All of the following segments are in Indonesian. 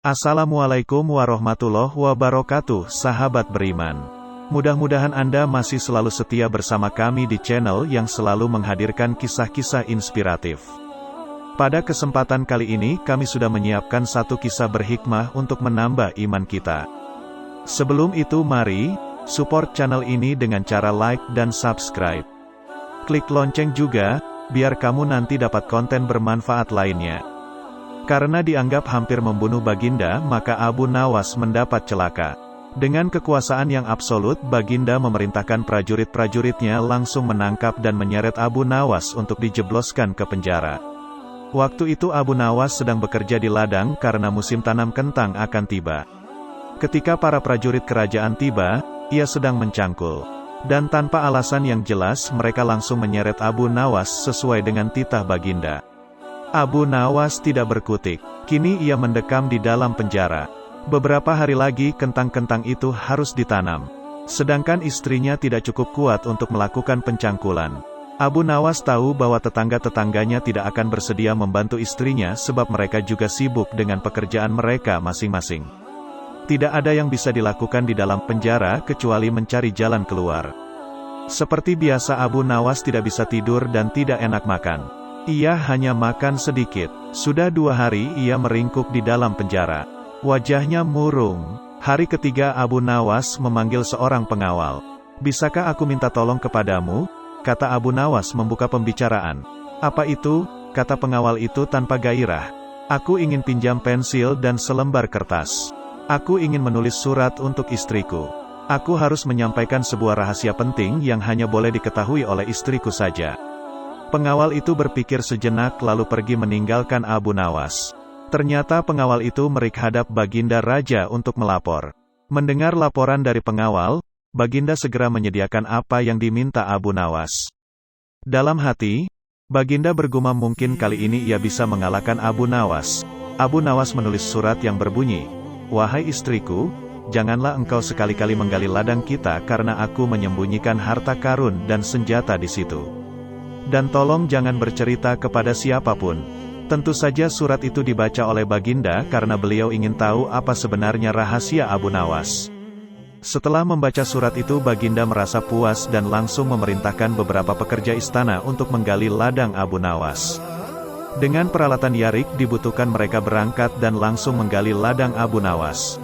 Assalamualaikum warahmatullahi wabarakatuh, sahabat beriman. Mudah-mudahan Anda masih selalu setia bersama kami di channel yang selalu menghadirkan kisah-kisah inspiratif. Pada kesempatan kali ini kami sudah menyiapkan satu kisah berhikmah untuk menambah iman kita. Sebelum itu mari, support channel ini dengan cara like dan subscribe. Klik lonceng juga, biar kamu nanti dapat konten bermanfaat lainnya. Karena dianggap hampir membunuh Baginda, maka Abu Nawas mendapat celaka. Dengan kekuasaan yang absolut, Baginda memerintahkan prajurit-prajuritnya langsung menangkap dan menyeret Abu Nawas untuk dijebloskan ke penjara. Waktu itu Abu Nawas sedang bekerja di ladang karena musim tanam kentang akan tiba. Ketika para prajurit kerajaan tiba, ia sedang mencangkul. Dan tanpa alasan yang jelas mereka langsung menyeret Abu Nawas sesuai dengan titah Baginda. Abu Nawas tidak berkutik. Kini ia mendekam di dalam penjara. Beberapa hari lagi kentang-kentang itu harus ditanam. Sedangkan istrinya tidak cukup kuat untuk melakukan pencangkulan. Abu Nawas tahu bahwa tetangga-tetangganya tidak akan bersedia membantu istrinya sebab mereka juga sibuk dengan pekerjaan mereka masing-masing. Tidak ada yang bisa dilakukan di dalam penjara kecuali mencari jalan keluar. Seperti biasa Abu Nawas tidak bisa tidur dan tidak enak makan. Ia hanya makan sedikit. Sudah 2 hari ia meringkuk di dalam penjara. Wajahnya murung. Hari ketiga Abu Nawas memanggil seorang pengawal. "Bisakah aku minta tolong kepadamu?" kata Abu Nawas membuka pembicaraan. "Apa itu?" kata pengawal itu tanpa gairah. "Aku ingin pinjam pensil dan selembar kertas. Aku ingin menulis surat untuk istriku. Aku harus menyampaikan sebuah rahasia penting yang hanya boleh diketahui oleh istriku saja." Pengawal itu berpikir sejenak lalu pergi meninggalkan Abu Nawas. Ternyata pengawal itu menghadap Baginda Raja untuk melapor. Mendengar laporan dari pengawal, Baginda segera menyediakan apa yang diminta Abu Nawas. Dalam hati, Baginda bergumam mungkin kali ini ia bisa mengalahkan Abu Nawas. Abu Nawas menulis surat yang berbunyi, "Wahai istriku, janganlah engkau sekali-kali menggali ladang kita karena aku menyembunyikan harta karun dan senjata di situ. Dan tolong jangan bercerita kepada siapapun." Tentu saja surat itu dibaca oleh Baginda karena beliau ingin tahu apa sebenarnya rahasia Abu Nawas. Setelah membaca surat itu Baginda merasa puas dan langsung memerintahkan beberapa pekerja istana untuk menggali ladang Abu Nawas. Dengan peralatan yarik dibutuhkan mereka berangkat dan langsung menggali ladang Abu Nawas.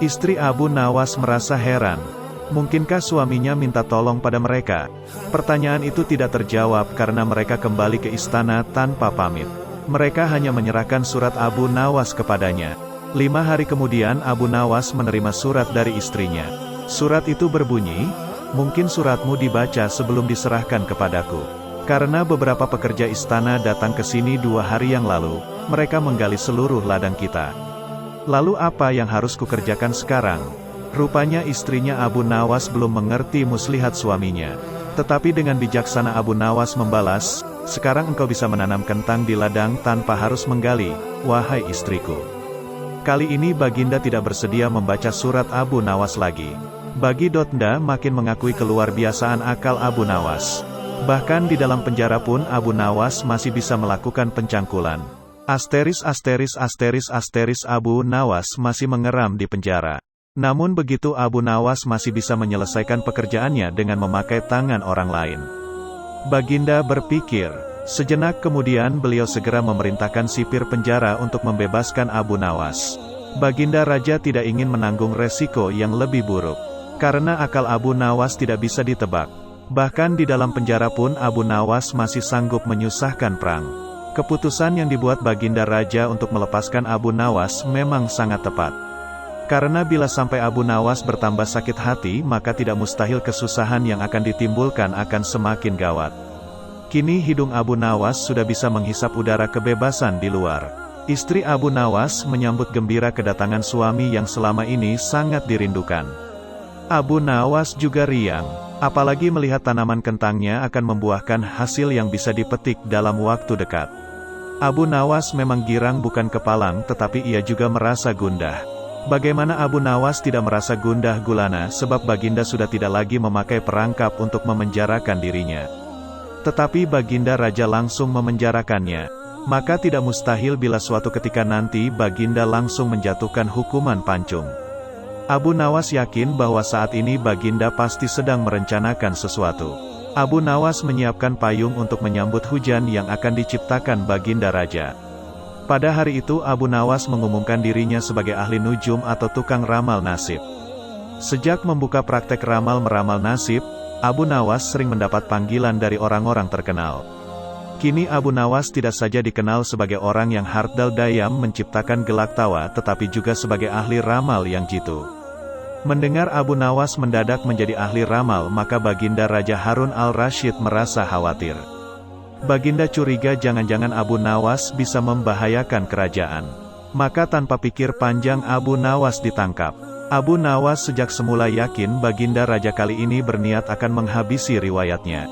Istri Abu Nawas merasa heran. Mungkinkah suaminya minta tolong pada mereka? Pertanyaan itu tidak terjawab karena mereka kembali ke istana tanpa pamit. Mereka hanya menyerahkan surat Abu Nawas kepadanya. 5 hari kemudian Abu Nawas menerima surat dari istrinya. Surat itu berbunyi, "Mungkin suratmu dibaca sebelum diserahkan kepadaku. Karena beberapa pekerja istana datang ke sini 2 hari yang lalu, mereka menggali seluruh ladang kita. Lalu apa yang harus kukerjakan sekarang?" Rupanya istrinya Abu Nawas belum mengerti muslihat suaminya. Tetapi dengan bijaksana Abu Nawas membalas, "Sekarang engkau bisa menanam kentang di ladang tanpa harus menggali, wahai istriku." Kali ini Baginda tidak bersedia membaca surat Abu Nawas lagi. Baginda makin mengakui keluar biasaan akal Abu Nawas. Bahkan di dalam penjara pun Abu Nawas masih bisa melakukan pencangkulan. Abu Nawas masih mengeram di penjara. Namun begitu Abu Nawas masih bisa menyelesaikan pekerjaannya dengan memakai tangan orang lain. Baginda berpikir. Sejenak kemudian beliau segera memerintahkan sipir penjara untuk membebaskan Abu Nawas. Baginda Raja tidak ingin menanggung resiko yang lebih buruk. Karena akal Abu Nawas tidak bisa ditebak. Bahkan di dalam penjara pun Abu Nawas masih sanggup menyusahkan perang. Keputusan yang dibuat Baginda Raja untuk melepaskan Abu Nawas memang sangat tepat. Karena bila sampai Abu Nawas bertambah sakit hati maka tidak mustahil kesusahan yang akan ditimbulkan akan semakin gawat. Kini hidung Abu Nawas sudah bisa menghisap udara kebebasan di luar. Istri Abu Nawas menyambut gembira kedatangan suami yang selama ini sangat dirindukan. Abu Nawas juga riang, apalagi melihat tanaman kentangnya akan membuahkan hasil yang bisa dipetik dalam waktu dekat. Abu Nawas memang girang bukan kepalang tetapi ia juga merasa gundah. Bagaimana Abu Nawas tidak merasa gundah gulana sebab Baginda sudah tidak lagi memakai perangkap untuk memenjarakan dirinya. Tetapi Baginda Raja langsung memenjarakannya. Maka tidak mustahil bila suatu ketika nanti Baginda langsung menjatuhkan hukuman pancung. Abu Nawas yakin bahwa saat ini Baginda pasti sedang merencanakan sesuatu. Abu Nawas menyiapkan payung untuk menyambut hujan yang akan diciptakan Baginda Raja. Pada hari itu Abu Nawas mengumumkan dirinya sebagai ahli nujum atau tukang ramal nasib. Sejak membuka praktek ramal-meramal nasib, Abu Nawas sering mendapat panggilan dari orang-orang terkenal. Kini Abu Nawas tidak saja dikenal sebagai orang yang hardal dayam menciptakan gelak tawa tetapi juga sebagai ahli ramal yang jitu. Mendengar Abu Nawas mendadak menjadi ahli ramal maka Baginda Raja Harun al-Rasyid merasa khawatir. Baginda curiga jangan-jangan Abu Nawas bisa membahayakan kerajaan. Maka tanpa pikir panjang Abu Nawas ditangkap. Abu Nawas sejak semula yakin Baginda Raja kali ini berniat akan menghabisi riwayatnya.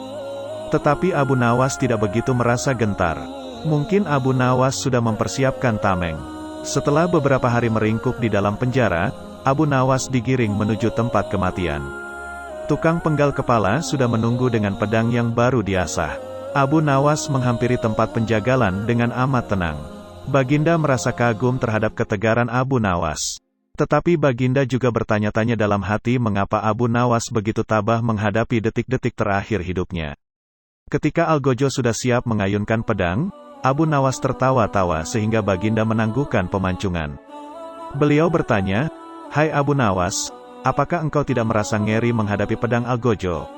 Tetapi Abu Nawas tidak begitu merasa gentar. Mungkin Abu Nawas sudah mempersiapkan tameng. Setelah beberapa hari meringkuk di dalam penjara, Abu Nawas digiring menuju tempat kematian. Tukang penggal kepala sudah menunggu dengan pedang yang baru diasah. Abu Nawas menghampiri tempat penjagalan dengan amat tenang. Baginda merasa kagum terhadap ketegaran Abu Nawas. Tetapi Baginda juga bertanya-tanya dalam hati mengapa Abu Nawas begitu tabah menghadapi detik-detik terakhir hidupnya. Ketika Algojo sudah siap mengayunkan pedang, Abu Nawas tertawa-tawa sehingga Baginda menangguhkan pemancungan. Beliau bertanya, "Hai Abu Nawas, apakah engkau tidak merasa ngeri menghadapi pedang Algojo?"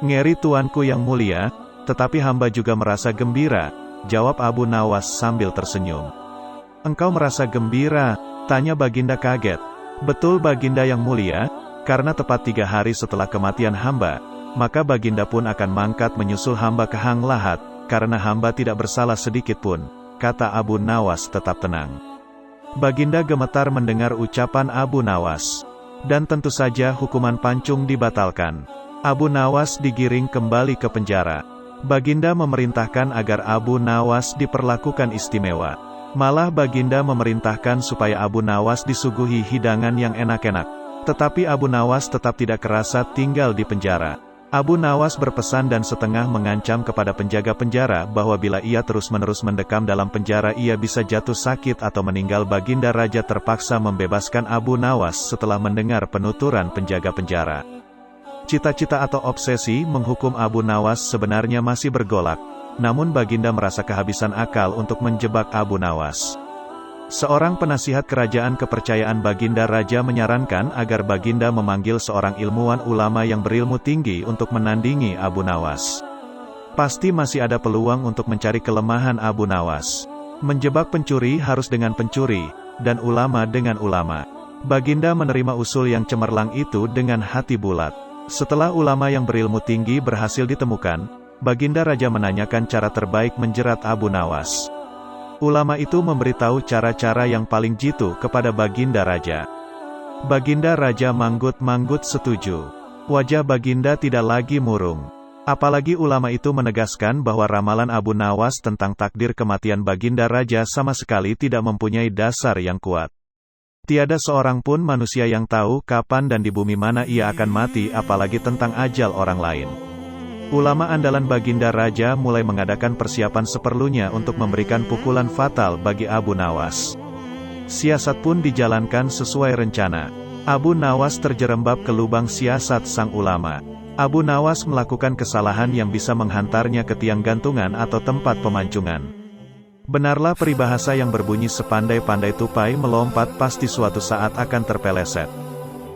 "Ngeri tuanku yang mulia, tetapi hamba juga merasa gembira," jawab Abu Nawas sambil tersenyum. "Engkau merasa gembira?" tanya Baginda kaget. "Betul Baginda yang mulia, karena tepat 3 hari setelah kematian hamba, maka Baginda pun akan mangkat menyusul hamba ke Hang Lahat, karena hamba tidak bersalah sedikit pun," kata Abu Nawas tetap tenang. Baginda gemetar mendengar ucapan Abu Nawas. Dan tentu saja hukuman pancung dibatalkan. Abu Nawas digiring kembali ke penjara. Baginda memerintahkan agar Abu Nawas diperlakukan istimewa. Malah Baginda memerintahkan supaya Abu Nawas disuguhi hidangan yang enak-enak. Tetapi Abu Nawas tetap tidak kerasa tinggal di penjara. Abu Nawas berpesan dan setengah mengancam kepada penjaga penjara bahwa bila ia terus-menerus mendekam dalam penjara ia bisa jatuh sakit atau meninggal. Baginda Raja terpaksa membebaskan Abu Nawas setelah mendengar penuturan penjaga penjara. Cita-cita atau obsesi menghukum Abu Nawas sebenarnya masih bergolak, namun Baginda merasa kehabisan akal untuk menjebak Abu Nawas. Seorang penasihat kerajaan kepercayaan Baginda Raja menyarankan agar Baginda memanggil seorang ilmuwan ulama yang berilmu tinggi untuk menandingi Abu Nawas. Pasti masih ada peluang untuk mencari kelemahan Abu Nawas. Menjebak pencuri harus dengan pencuri, dan ulama dengan ulama. Baginda menerima usul yang cemerlang itu dengan hati bulat. Setelah ulama yang berilmu tinggi berhasil ditemukan, Baginda Raja menanyakan cara terbaik menjerat Abu Nawas. Ulama itu memberitahu cara-cara yang paling jitu kepada Baginda Raja. Baginda Raja manggut-manggut setuju. Wajah Baginda tidak lagi murung. Apalagi ulama itu menegaskan bahwa ramalan Abu Nawas tentang takdir kematian Baginda Raja sama sekali tidak mempunyai dasar yang kuat. Tiada seorang pun manusia yang tahu kapan dan di bumi mana ia akan mati, apalagi tentang ajal orang lain. Ulama andalan Baginda Raja mulai mengadakan persiapan seperlunya untuk memberikan pukulan fatal bagi Abu Nawas. Siasat pun dijalankan sesuai rencana. Abu Nawas terjerembab ke lubang siasat sang ulama. Abu Nawas melakukan kesalahan yang bisa menghantarnya ke tiang gantungan atau tempat pemancungan. Benarlah peribahasa yang berbunyi sepandai-pandai tupai melompat pasti suatu saat akan terpeleset.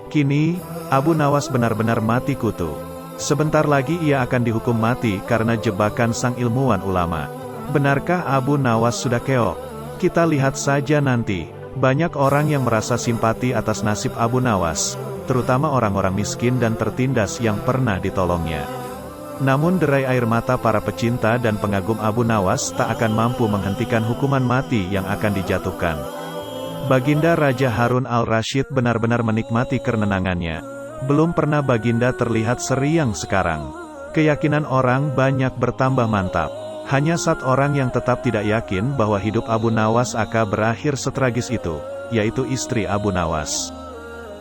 Kini, Abu Nawas benar-benar mati kutu. Sebentar lagi ia akan dihukum mati karena jebakan sang ilmuwan ulama. Benarkah Abu Nawas sudah keok? Kita lihat saja nanti. Banyak orang yang merasa simpati atas nasib Abu Nawas, terutama orang-orang miskin dan tertindas yang pernah ditolongnya. Namun derai air mata para pecinta dan pengagum Abu Nawas tak akan mampu menghentikan hukuman mati yang akan dijatuhkan. Baginda Raja Harun al-Rasyid benar-benar menikmati kerenangannya. Belum pernah Baginda terlihat seriang sekarang. Keyakinan orang banyak bertambah mantap. Hanya satu orang yang tetap tidak yakin bahwa hidup Abu Nawas akan berakhir setragis itu, yaitu istri Abu Nawas.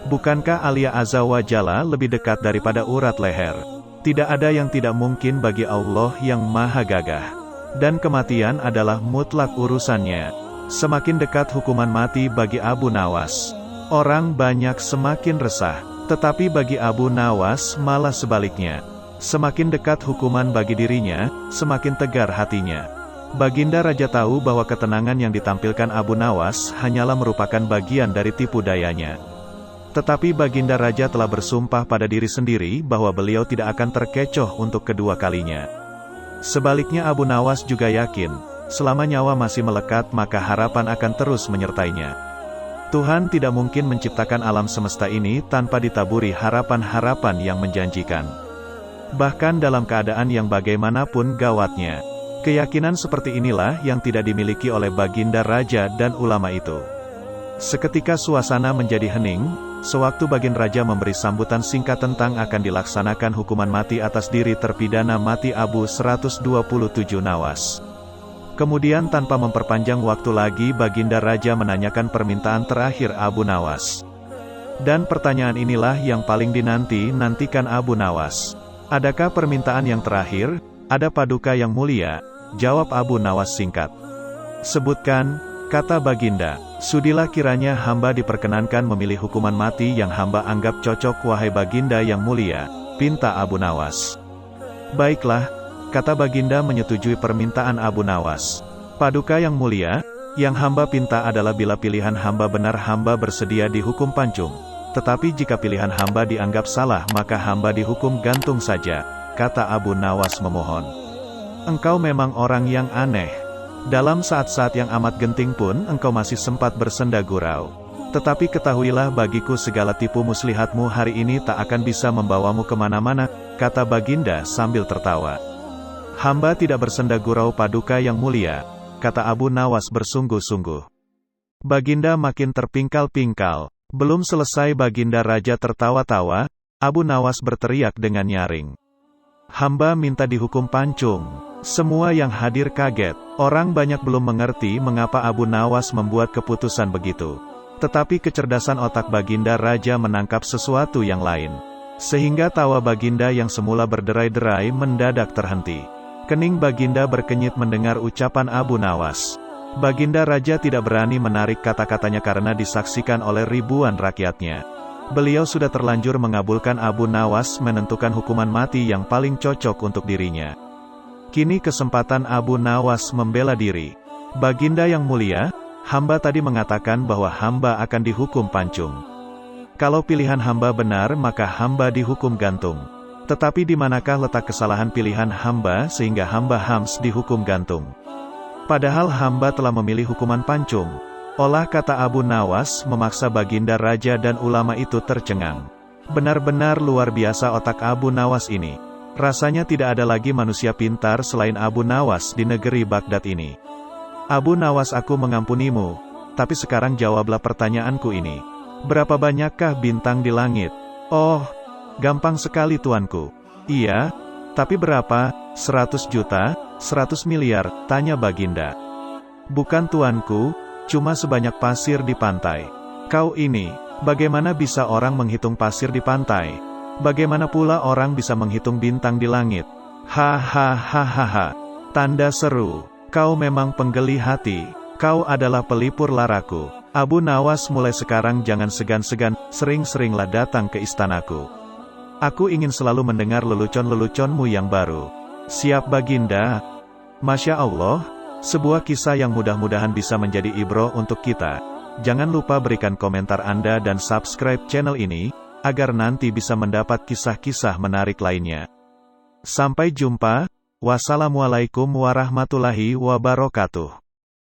Bukankah Alia Azza wa Jalla lebih dekat daripada urat leher? Tidak ada yang tidak mungkin bagi Allah yang maha gagah. dan kematian adalah mutlak urusannya. Semakin dekat hukuman mati bagi Abu Nawas, orang banyak semakin resah. Tetapi bagi Abu Nawas malah sebaliknya. Semakin dekat hukuman bagi dirinya, semakin tegar hatinya. Baginda Raja tahu bahwa ketenangan yang ditampilkan Abu Nawas hanyalah merupakan bagian dari tipu dayanya. Tetapi Baginda Raja telah bersumpah pada diri sendiri bahwa beliau tidak akan terkecoh untuk kedua kalinya. Sebaliknya Abu Nawas juga yakin, selama nyawa masih melekat maka harapan akan terus menyertainya. Tuhan tidak mungkin menciptakan alam semesta ini tanpa ditaburi harapan-harapan yang menjanjikan. Bahkan dalam keadaan yang bagaimanapun gawatnya, keyakinan seperti inilah yang tidak dimiliki oleh Baginda Raja dan ulama itu. Seketika suasana menjadi hening, sewaktu Baginda Raja memberi sambutan singkat tentang akan dilaksanakan hukuman mati atas diri terpidana mati Abu 127 Nawas. Kemudian tanpa memperpanjang waktu lagi Baginda Raja menanyakan permintaan terakhir Abu Nawas. Dan pertanyaan inilah yang paling dinanti-nantikan Abu Nawas. Adakah permintaan yang terakhir? Ada paduka yang mulia, jawab Abu Nawas singkat. Sebutkan, kata Baginda, sudilah kiranya hamba diperkenankan memilih hukuman mati yang hamba anggap cocok wahai Baginda yang mulia, pinta Abu Nawas. Baiklah, kata Baginda menyetujui permintaan Abu Nawas. Paduka yang mulia, yang hamba pinta adalah bila pilihan hamba benar hamba bersedia dihukum pancung. Tetapi jika pilihan hamba dianggap salah maka hamba dihukum gantung saja, kata Abu Nawas memohon. Engkau memang orang yang aneh. Dalam saat-saat yang amat genting pun engkau masih sempat bersenda gurau. Tetapi ketahuilah bagiku segala tipu muslihatmu hari ini tak akan bisa membawamu kemana-mana, kata Baginda sambil tertawa. Hamba tidak bersenda gurau paduka yang mulia, kata Abu Nawas bersungguh-sungguh. Baginda makin terpingkal-pingkal. Belum selesai Baginda Raja tertawa-tawa, Abu Nawas berteriak dengan nyaring. Hamba minta dihukum pancung. Semua yang hadir kaget. Orang banyak belum mengerti mengapa Abu Nawas membuat keputusan begitu. Tetapi kecerdasan otak Baginda Raja menangkap sesuatu yang lain. Sehingga tawa Baginda yang semula berderai-derai mendadak terhenti. Kening Baginda berkenyit mendengar ucapan Abu Nawas. Baginda Raja tidak berani menarik kata-katanya karena disaksikan oleh ribuan rakyatnya. Beliau sudah terlanjur mengabulkan Abu Nawas menentukan hukuman mati yang paling cocok untuk dirinya. Kini kesempatan Abu Nawas membela diri. Baginda yang mulia, hamba tadi mengatakan bahwa hamba akan dihukum pancung. Kalau pilihan hamba benar maka hamba dihukum gantung. Tetapi di manakah letak kesalahan pilihan hamba sehingga hamba harus dihukum gantung? Padahal hamba telah memilih hukuman pancung. Olah kata Abu Nawas memaksa Baginda Raja dan ulama itu tercengang. Benar-benar luar biasa otak Abu Nawas ini. Rasanya tidak ada lagi manusia pintar selain Abu Nawas di negeri Baghdad ini. Abu Nawas, aku mengampunimu, tapi sekarang jawablah pertanyaanku ini. Berapa banyakkah bintang di langit? Oh, gampang sekali tuanku. Iya, tapi berapa? 100 juta? 100 miliar? Tanya Baginda. Bukan tuanku, cuma sebanyak pasir di pantai. Kau ini, bagaimana bisa orang menghitung pasir di pantai? Bagaimana pula orang bisa menghitung bintang di langit? Hahaha. Tanda seru. Kau memang penggeli hati. Kau adalah pelipur laraku. Abu Nawas, mulai sekarang jangan segan-segan, sering-seringlah datang ke istanaku. Aku ingin selalu mendengar lelucon-leluconmu yang baru. Siap Baginda? Masya Allah, sebuah kisah yang mudah-mudahan bisa menjadi ibroh untuk kita. Jangan lupa berikan komentar Anda dan subscribe channel ini, agar nanti bisa mendapat kisah-kisah menarik lainnya. Sampai jumpa, wassalamualaikum warahmatullahi wabarakatuh.